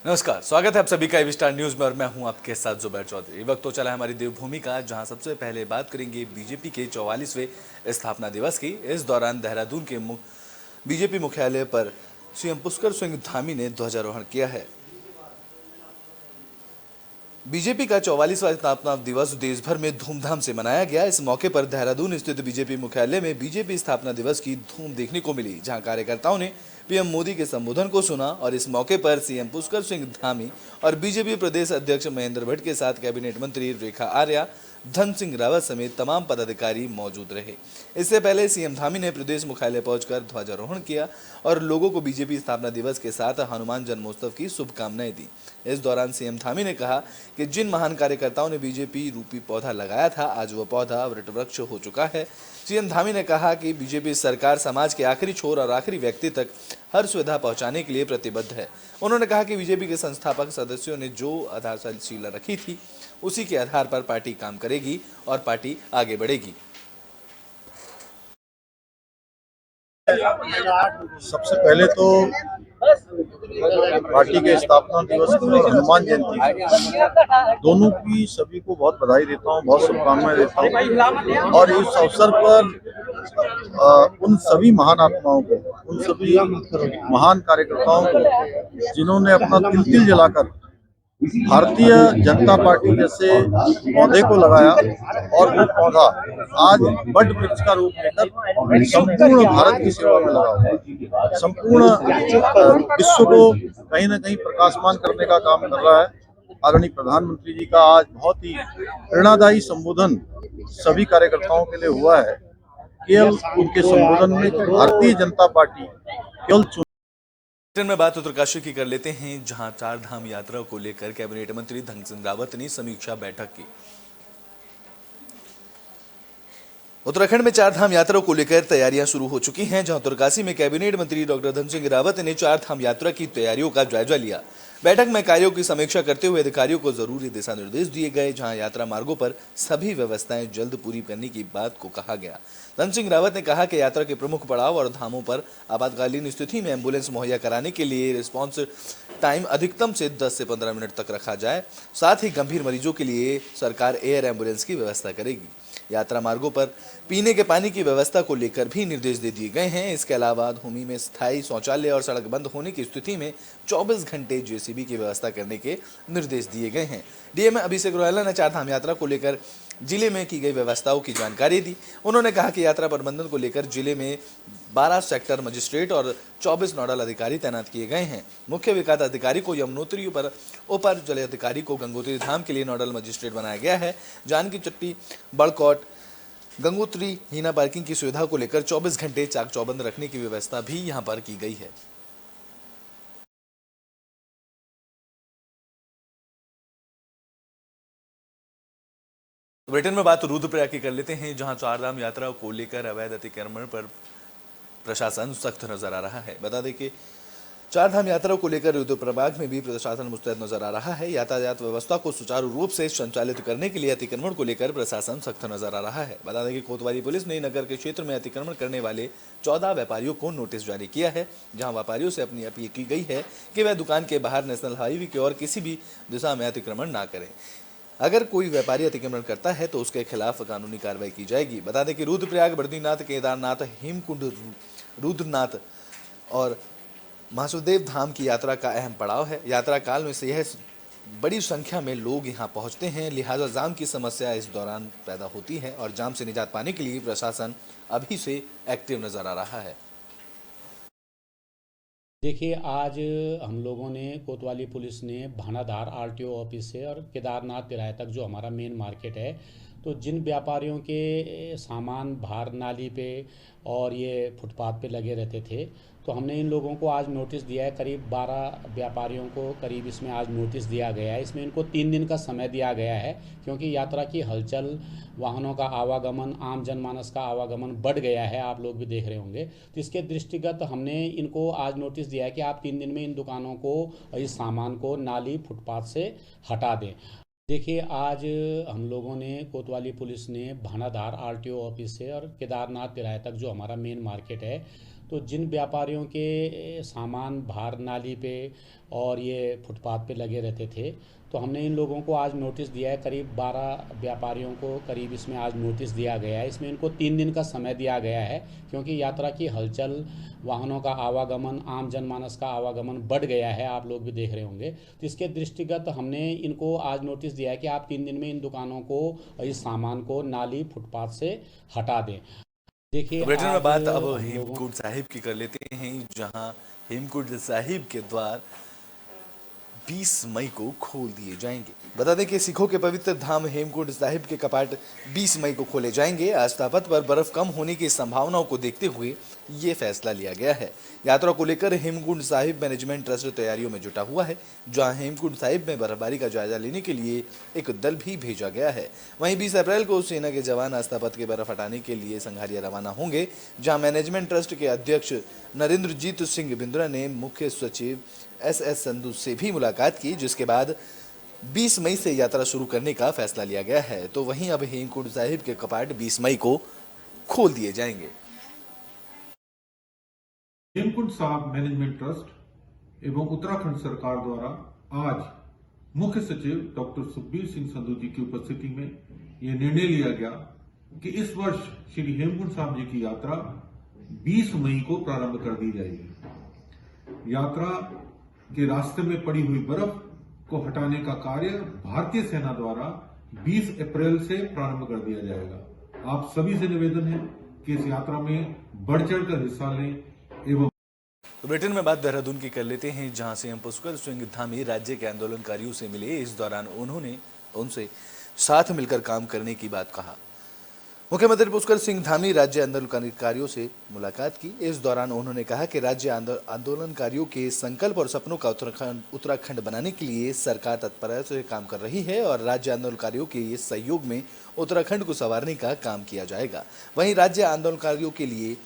नमस्कार, स्वागत है आप सभी का स्टार न्यूज में और मैं हूं आपके साथ जुबैर चौधरी। वक्त तो चला है हमारी देवभूमि का, जहां सबसे पहले बात करेंगे बीजेपी के 44वें स्थापना दिवस की। इस दौरान देहरादून के बीजेपी मुख्यालय पर सीएम पुष्कर सिंह धामी ने ध्वजारोहण किया है। बीजेपी का 44वां स्थापना दिवस देश भर में धूमधाम से मनाया गया। इस मौके पर देहरादून स्थित बीजेपी मुख्यालय में बीजेपी स्थापना दिवस की धूम देखने को मिली, जहां कार्यकर्ताओं ने पीएम मोदी के संबोधन को सुना और इस मौके पर सीएम पुष्कर सिंह धामी और बीजेपी प्रदेश अध्यक्ष महेंद्र भट्ट के साथ कैबिनेट मंत्री रेखा आर्या, धन सिंह रावत समेत तमाम पदाधिकारी मौजूद रहे। इससे पहले सीएम धामी ने प्रदेश मुख्यालय पहुंचकर ध्वजारोहण किया और लोगों को बीजेपी स्थापना दिवस के साथ हनुमान जन्मोत्सव की शुभकामनाएं दी। इस दौरान सीएम धामी ने कहा कि जिन महान कार्यकर्ताओं ने बीजेपी रूपी पौधा लगाया था, आज वह पौधा वृक्षवृक्ष हो चुका है। सीएम धामी ने कहा कि बीजेपी सरकार समाज के आखिरी छोर और आखिरी व्यक्ति तक हर सुविधा पहुंचाने के लिए प्रतिबद्ध है। उन्होंने कहा कि बीजेपी के संस्थापक सदस्यों ने जो आधारशिला रखी थी, उसी के आधार पर पार्टी काम करेगी और पार्टी आगे बढ़ेगी। सबसे पहले तो पार्टी के स्थापना दिवस और हनुमान जयंती दोनों की सभी को बहुत बधाई देता हूँ, बहुत शुभकामनाएं देता हूँ। और इस अवसर पर उन सभी महान आत्माओं को, उन सभी महान कार्यकर्ताओं को जिन्होंने अपना तिल तिल जलाकर भारतीय जनता पार्टी जैसे पौधे को लगाया और वो पौधा आज बट वृक्ष का रूप लेकर संपूर्ण भारत की सेवा में लगा हुआ है, संपूर्ण विश्व को कहीं ना कहीं प्रकाशमान करने का काम कर रहा है। आदरणीय प्रधानमंत्री जी का आज बहुत ही प्रेरणादायी संबोधन सभी कार्यकर्ताओं के लिए हुआ है। केवल उनके संबोधन में भारतीय जनता पार्टी केवल में बात उत्तरकाशी की कर लेते हैं, जहां चार धाम यात्रा को लेकर कैबिनेट मंत्री धन सिंह रावत ने समीक्षा बैठक की। उत्तराखंड में चार धाम यात्रा को लेकर तैयारियां शुरू हो चुकी हैं, जहां उत्तरकाशी में कैबिनेट मंत्री डॉक्टर धन सिंह रावत ने चार धाम यात्रा की तैयारियों का जायजा लिया। बैठक में कार्यों की समीक्षा करते हुए अधिकारियों को जरूरी दिशा निर्देश दिए गए, जहां यात्रा मार्गों पर सभी व्यवस्थाएं जल्द पूरी करने की बात को कहा गया। धन सिंह रावत ने कहा कि यात्रा के प्रमुख पड़ाव और धामों पर आपातकालीन स्थिति में एम्बुलेंस मुहैया कराने के लिए रिस्पॉन्स टाइम अधिकतम से 10 से 15 मिनट तक रखा जाए। साथ ही गंभीर मरीजों के लिए सरकार एयर एम्बुलेंस की व्यवस्था करेगी। यात्रा मार्गों पर पीने के पानी की व्यवस्था को लेकर भी निर्देश दे दिए गए हैं। इसके अलावा भूमि में स्थायी शौचालय और सड़क बंद होने की स्थिति में 24 घंटे जेसीबी की व्यवस्था करने के निर्देश दिए गए हैं। डीएम अभिषेक रॉयला ने चार धाम यात्रा को लेकर जिले में की गई व्यवस्थाओं की जानकारी दी। उन्होंने कहा कि यात्रा प्रबंधन को लेकर जिले में 12 सेक्टर मजिस्ट्रेट और 24 नोडल अधिकारी तैनात किए गए हैं। मुख्य विकास अधिकारी को यमुनोत्री पर, उपर जल अधिकारी को गंगोत्री धाम के लिए नोडल मजिस्ट्रेट बनाया गया है। जानकी चट्टी, बड़कोट, गंगोत्री हीना पार्किंग की सुविधा को लेकर 24 घंटे चाक चौबंद रखने की व्यवस्था भी यहां पर की गई है। ब्रिटेन में बात रुद्रप्रयाग की कर लेते हैं, जहां चारधाम यात्रा को लेकर अवैध अतिक्रमण पर प्रशासन सख्त नजर आ रहा है। बता दें कि चारधाम यात्रा को लेकर रुद्रप्रयाग में भी प्रशासन मुस्तैद नजर आ रहा है। यातायात व्यवस्था को सुचारू रूप से संचालित करने के लिए अतिक्रमण को लेकर प्रशासन सख्त नजर आ रहा है। बता दें कि कोतवाली पुलिस ने नगर के क्षेत्र में अतिक्रमण करने वाले 14 व्यापारियों को नोटिस जारी किया है, जहां व्यापारियों से अपनी अपील की गई है कि वह दुकान के बाहर नेशनल हाईवे की ओर किसी भी दिशा में अतिक्रमण न करें। अगर कोई व्यापारी अतिक्रमण करता है तो उसके खिलाफ कानूनी कार्रवाई की जाएगी। बता दें कि रुद्रप्रयाग, बद्रीनाथ, केदारनाथ, हेमकुंड, रुद्रनाथ और महासुदेव धाम की यात्रा का अहम पड़ाव है। यात्रा काल में से यह बड़ी संख्या में लोग यहां पहुंचते हैं, लिहाजा जाम की समस्या इस दौरान पैदा होती है और जाम से निजात पाने के लिए प्रशासन अभी से एक्टिव नजर आ रहा है। देखिए, आज हम लोगों ने कोतवाली पुलिस ने भानाधार आरटीओ ऑफिस से और केदारनाथ तिराहे तक जो हमारा मेन मार्केट है, तो जिन व्यापारियों के सामान बाहर नाली पे और ये फुटपाथ पे लगे रहते थे, तो हमने इन लोगों को आज नोटिस दिया है। करीब 12 व्यापारियों को करीब इसमें आज नोटिस दिया गया है। इसमें इनको 3 दिन का समय दिया गया है, क्योंकि यात्रा की हलचल, वाहनों का आवागमन, आम जनमानस का आवागमन बढ़ गया है, आप लोग भी देख रहे होंगे। तो इसके दृष्टिगत हमने इनको आज नोटिस दिया है कि आप 3 दिन में इन दुकानों को, इस सामान को नाली फुटपाथ से हटा दें। देखिए, आज हम लोगों ने कोतवाली पुलिस ने भानाधार आरटीओ ऑफिस से और केदारनाथ तिराहे तक जो हमारा मेन मार्केट है, तो जिन व्यापारियों के सामान बाहर नाली पे और ये फुटपाथ पे लगे रहते थे, तो हमने इन लोगों को आज नोटिस दिया है। करीब 12 व्यापारियों को करीब इसमें आज नोटिस दिया गया है। इसमें इनको 3 दिन का समय दिया गया है, क्योंकि यात्रा की हलचल, वाहनों का आवागमन, आम जनमानस का आवागमन बढ़ गया है, आप लोग भी देख रहे होंगे। तो इसके दृष्टिगत हमने इनको आज नोटिस दिया है कि आप 3 दिन में इन दुकानों को, इस सामान को नाली फुटपाथ से हटा दें। देखिए, तो ब्रिटेन में आज बात अब हम लोगों हेमकूट साहिब की कर लेते हैं, जहां हेमकूट साहिब के द्वार 20 मई को खोल दिए जाएंगे। बता दें कि सिखों के पवित्र धाम हेमकूट साहिब के कपाट 20 मई को खोले जाएंगे। आस्था पथ पर बर्फ कम होने की संभावनाओं को देखते हुए ये फैसला लिया गया है। यात्रा को लेकर हेमकूट साहिब मैनेजमेंट ट्रस्ट तैयारियों में जुटा हुआ है, जहां हेमकूट साहिब में बर्फबारी का जायजा लेने के लिए एक दल भी भेजा गया है। वहीं 20 अप्रैल को सेना के जवान आस्था पथ के बर्फ हटाने के लिए संघारिया रवाना होंगे, जहां मैनेजमेंट ट्रस्ट के अध्यक्ष नरेंद्रजीत सिंह बिंद्रा ने मुख्य सचिव SS संधू से भी मुलाकात की, जिसके बाद 20 मई से यात्रा शुरू करने का फैसला लिया गया है। तो वहीं अब हेमकूट साहिब के कपाट 20 मई को खोल दिए जाएंगे। हेमकुंड साहिब मैनेजमेंट ट्रस्ट एवं उत्तराखंड सरकार द्वारा आज मुख्य सचिव डॉक्टर सुखबीर सिंह संधू जी की उपस्थिति में यह निर्णय लिया गया कि इस वर्ष श्री हेमकुंड साहिब जी की यात्रा 20 मई को प्रारंभ कर दी जाएगी। यात्रा के रास्ते में पड़ी हुई बर्फ को हटाने का कार्य भारतीय सेना द्वारा 20 अप्रैल से प्रारंभ कर दिया जाएगा। आप सभी से निवेदन है कि इस यात्रा में बढ़ चढ़कर हिस्सा लें एवं। तो ब्रिटेन में बात देहरादून की कर लेते हैं, जहां सीएम पुष्कर सिंह धामी राज्य के आंदोलनकारियों से मिले। इस दौरान उन्होंने उनसे साथ मिलकर काम करने की बात कहा। मुख्यमंत्री पुष्कर सिंह धामी राज्य आंदोलनकारियों से मुलाकात की। इस दौरान उन्होंने कहा कि राज्य आंदोलनकारियों के संकल्प और सपनों का उत्तराखंड बनाने के लिए सरकार तत्परता से काम कर रही है और राज्य आंदोलनकारियों के इस सहयोग में उत्तराखंड को संवारने का काम किया जाएगा। वहीं राज्य आंदोलनकारियों के लिए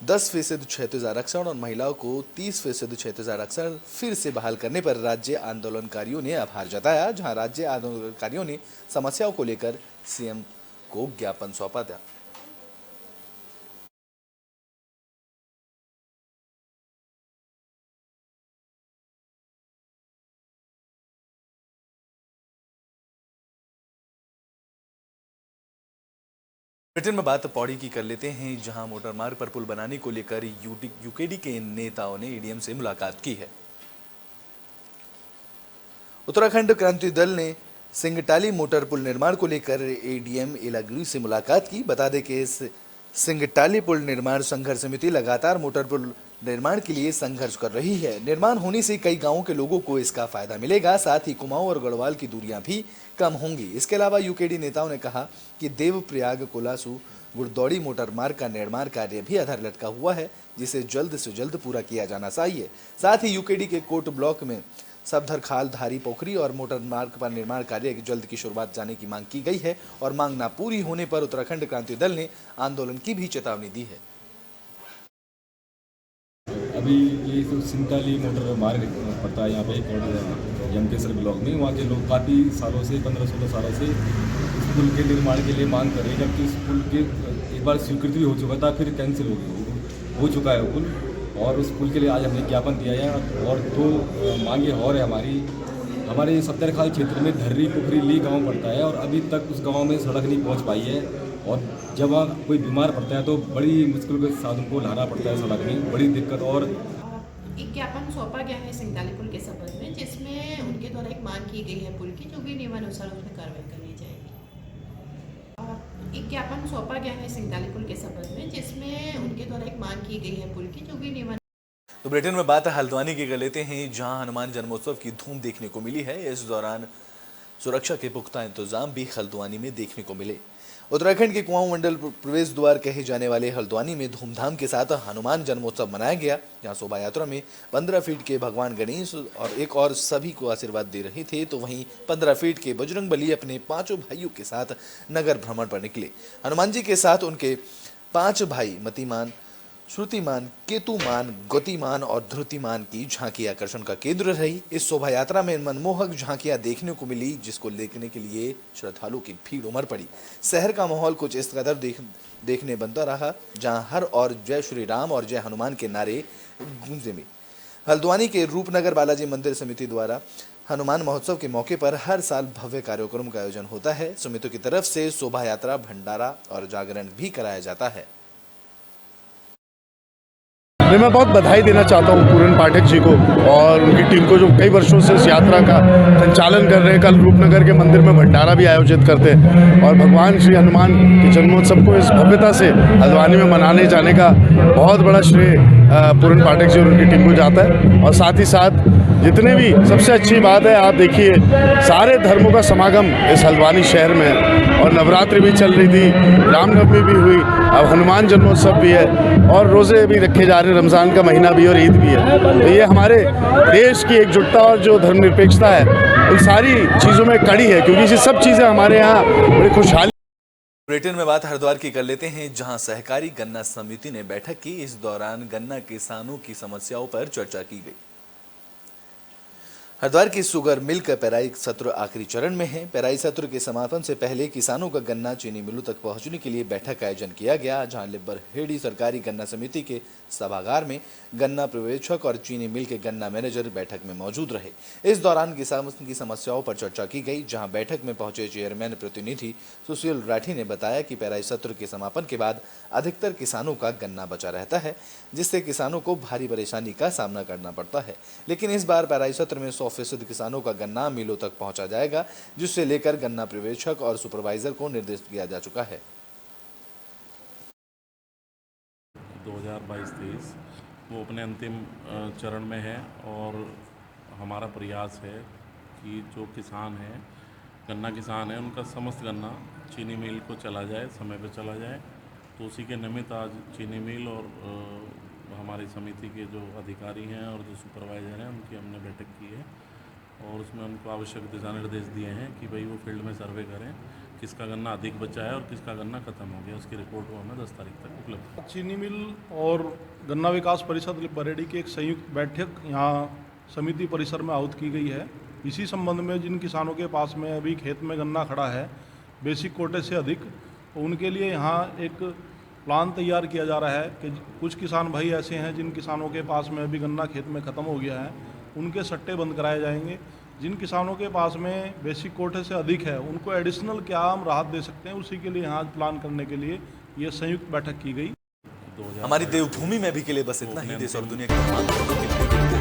10% क्षैतिज आरक्षण और महिलाओं को 30% क्षैतिज आरक्षण फिर से बहाल करने पर राज्य आंदोलनकारियों ने आभार जताया, जहां राज्य आंदोलनकारियों ने समस्याओं को लेकर सीएम को ज्ञापन सौंपा था। ब्रिटेन में बात पौड़ी की कर लेते हैं, जहां मोटर मार्ग पर पुल बनाने को लेकर यूकेडी के नेताओं ने एडीएम से मुलाकात की है। उत्तराखंड क्रांति दल ने सिंगटाली मोटर पुल निर्माण को लेकर एडीएम येलागिरी से मुलाकात की। बता दें कि इस सिंगटाली पुल निर्माण संघर्ष समिति लगातार मोटर पुल निर्माण के लिए संघर्ष कर रही है। निर्माण होने से कई गांवों के लोगों को इसका फायदा मिलेगा, साथ ही कुमाऊं और गढ़वाल की दूरियां भी कम होंगी। इसके अलावा यूकेडी नेताओं ने कहा कि देवप्रयाग कोलासू गुड़दौड़ी मोटर मार्ग का निर्माण कार्य भी आधार लटका हुआ है, जिसे जल्द से जल्द पूरा किया जाना चाहिए। साथ ही यूकेडी के कोट ब्लॉक में सबधर खाल, धारी पोखरी और मोटर मार्ग पर निर्माण कार्य जल्द की शुरुआत जाने की मांग की गई है और मांग न पूरी होने पर उत्तराखंड क्रांति दल ने आंदोलन की भी चेतावनी दी है। अभी ये तो सिंगटाली मोटर मार्ग पड़ता है यहाँ पे यमकेसर ब्लॉक में। वहाँ के लोग काफ़ी सालों से 15-16 सालों से इस पुल के निर्माण के लिए मांग कर रहे हैं, जबकि इस पुल के एक बार स्वीकृति भी हो चुका था, फिर कैंसिल हो चुका है वो पुल। और उस पुल के लिए आज हमने ज्ञापन दिया है और 2 मांगे और है हमारे सत्तरखाल क्षेत्र में धर्री पोखरी ली गांव पड़ता है और अभी तक उस गांव में सड़क नहीं पहुंच पाई है। और जब वहाँ कोई बीमार पड़ता है तो बड़ी मुश्किल के साथ उनको लाना पड़ता है, सड़क में बड़ी दिक्कत। और एक ज्ञापन सौंपा गया है सिंगटाली पुल के संबंध में, जिसमें उनके द्वारा एक मांग की गई है पुल की, जो कि नियमानुसार उसमें कार्रवाई कर ली जाएगी। एक ज्ञापन सौंपा गया है सिंगटाली पुल के संबंध में, जिसमें उनके द्वारा एक मांग की गई है पुल की, जो कि नियम। तो ब्रिटेन में बात हल्द्वानी की कर लेते हैं, जहां हनुमान जन्मोत्सव की धूम देखने को मिली है। इस दौरान सुरक्षा के पुख्ता इंतजाम भी हल्द्वानी में देखने को मिले। उत्तराखंड के कुमाऊं मंडल प्रवेश द्वार कहे जाने वाले हल्द्वानी में धूमधाम के साथ हनुमान जन्मोत्सव मनाया गया, जहां शोभा यात्रा में 15 फीट के भगवान गणेश और एक और सभी को आशीर्वाद दे रहे थे, तो वहीं 15 फीट के बजरंगबली अपने 5 भाइयों के साथ नगर भ्रमण पर निकले। हनुमान जी के साथ उनके 5 भाई मतीमान, श्रुतिमान, केतुमान, गतिमान और ध्रुतिमान की झांकी आकर्षण का केंद्र रही। इस शोभा यात्रा में मनमोहक झांकियां देखने को मिली, जिसको देखने के लिए श्रद्धालुओं की भीड़ उमड़ पड़ी। शहर का माहौल कुछ इस कदर देखने बनता रहा, जहां हर और जय श्री राम और जय हनुमान के नारे गूंजे में। हल्द्वानी के रूपनगर बालाजी मंदिर समिति द्वारा हनुमान महोत्सव के मौके पर हर साल भव्य कार्यक्रम का आयोजन होता है। समिति की तरफ से शोभा यात्रा, भंडारा और जागरण भी कराया जाता है। मैं बहुत बधाई देना चाहता हूँ पूरन पाठक जी को और उनकी टीम को, जो कई वर्षों से इस यात्रा का संचालन कर रहे हैं। कल रूपनगर के मंदिर में भंडारा भी आयोजित करते हैं और भगवान श्री हनुमान के जन्मोत्सव को इस भव्यता से हल्द्वानी में मनाने जाने का बहुत बड़ा श्रेय पूरन पाठक जी और उनकी टीम को जाता है। और साथ ही साथ जितने भी, सबसे अच्छी बात है, आप देखिए सारे धर्मों का समागम इस हल्द्वानी शहर में है और नवरात्रि भी चल रही थी, रामनवमी भी हुई, अब हनुमान जन्मोत्सव भी है और रोज़े भी रखे जा रहे हैं, रमज़ान का महीना भी और ईद भी है। तो ये हमारे देश की एकजुटता और जो धर्मनिरपेक्षता है, उन सारी चीज़ों में कड़ी है, क्योंकि ये सब चीज़ें हमारे यहाँ बड़ी खुशहाली। बुलेटिन में बात हरिद्वार की कर लेते हैं, जहां सहकारी गन्ना समिति ने बैठक की। इस दौरान गन्ना किसानों की समस्याओं पर चर्चा की गई। हरिद्वार की शुगर मिल का पेराई सत्र आखिरी चरण में है। पेराई सत्र के समापन से पहले किसानों का गन्ना चीनी मिलों तक पहुंचने के लिए बैठक का आयोजन किया गया, जहां लिब्बर हेड़ी सरकारी गन्ना समिति के सभागार में गन्ना पर्यवेक्षक और चीनी मिल के गन्ना मैनेजर बैठक में मौजूद रहे। इस दौरान किसानों की समस्याओं पर चर्चा की गई, जहां बैठक में पहुंचे चेयरमैन प्रतिनिधि सुशील राठी ने बताया कि पेराई सत्र के समापन के बाद अधिकतर किसानों का गन्ना बचा रहता है, जिससे किसानों को भारी परेशानी का सामना करना पड़ता है। लेकिन इस बार पेराई सत्र में 100% किसानों का गन्ना मिलों तक पहुंचा जाएगा, जिससे लेकर गन्ना पर्यवेक्षक और सुपरवाइजर को निर्देश दिया जा चुका है। 2022-23 वो अपने अंतिम चरण में है और हमारा प्रयास है कि जो किसान है, गन्ना किसान है, उनका समस्त गन्ना चीनी मिल को चला जाए, समय पर चला जाए। तो उसी के निमित्त आज चीनी मिल और हमारी समिति के जो अधिकारी हैं और जो सुपरवाइज़र हैं, उनकी हमने बैठक की है और उसमें उनको आवश्यक दिशा निर्देश दिए हैं कि भाई वो फील्ड में सर्वे करें, किसका गन्ना अधिक बचा है और किसका गन्ना खत्म हो गया। उसकी रिपोर्ट को हमें 10 तारीख तक उपलब्ध। चीनी मिल और गन्ना विकास परिषद बरेली की एक संयुक्त बैठक यहाँ समिति परिसर में आहुत की गई है। इसी संबंध में जिन किसानों के पास में अभी खेत में गन्ना खड़ा है बेसिक कोटे से अधिक, तो उनके लिए यहाँ एक प्लान तैयार किया जा रहा है कि कुछ किसान भाई ऐसे हैं जिन किसानों के पास में अभी गन्ना खेत में ख़त्म हो गया है, उनके सट्टे बंद कराए जाएंगे। जिन किसानों के पास में बेसिक कोटे से अधिक है, उनको एडिशनल क्या हम राहत दे सकते हैं, उसी के लिए यहाँ प्लान करने के लिए ये संयुक्त बैठक की गई। हमारी देवभूमि में भी के लिए बस इतना ही। देश और दुनिया के तमाम खबरों के लिए